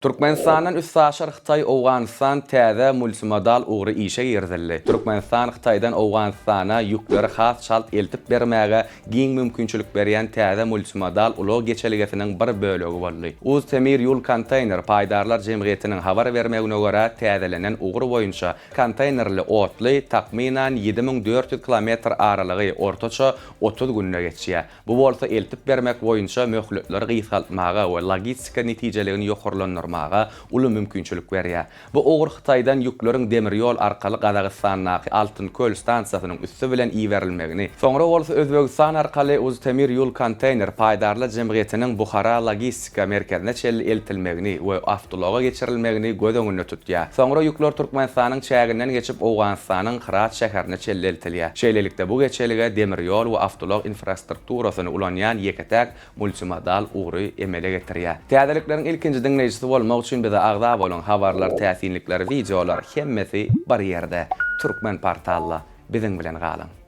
Türkmenistan'ın üssaşar Xitay Awganistan täze multimodal ugry işe girdildi. Türkmenistan Xitaydan Awganistana ýükleri has şalt eltip bermäge giň mümkinçilik berýän täze multimodal ulag geçeliginiň bir bölegi boldy. Uz temir ýol konteyner paýdarlar jemgyýetiniň habar bermegine görä täzelenen ugry boýunça konteynerli otly takminan 7400 kilometr aralygy ortaça 30 günne geçýär. Bu bolsa eltip bermek boýunça möhletleri gyýsaltmaga we logistika netijelegini ýokurlandyr ulu mümkinçilik berýär. Bu ogry Xitaydan ýükleriň demir ýol arkaly Gazagystanyň Altynköl stansiýasynyň üstü bilen iýerilmegini, soňra bolsa Özbegistan arkaly uz temir ýol konteyner paýdarlar jemgyýetiniň Buhara logistika merkezine çelli eltilmegini we awtolaga geçirilmegini göz öňünde tutýar. Soňra ýükler Türkmenistanyň çäginden geçip Awganistanyň Hırat şäherine çelli eltilýär. Şeýlelikde bu geçelige demir ýol we awtolag infrastrukturasyny ulanýan ýeketäk multimodal ugry emele getirýär. Täzelikleriň ilkinji diňleýijisi bolmak üçin bize agda bolan habarlar, täsinlikler, videolar hemmesi bir ýerde. Türkmen portalla biziň bilen galyň.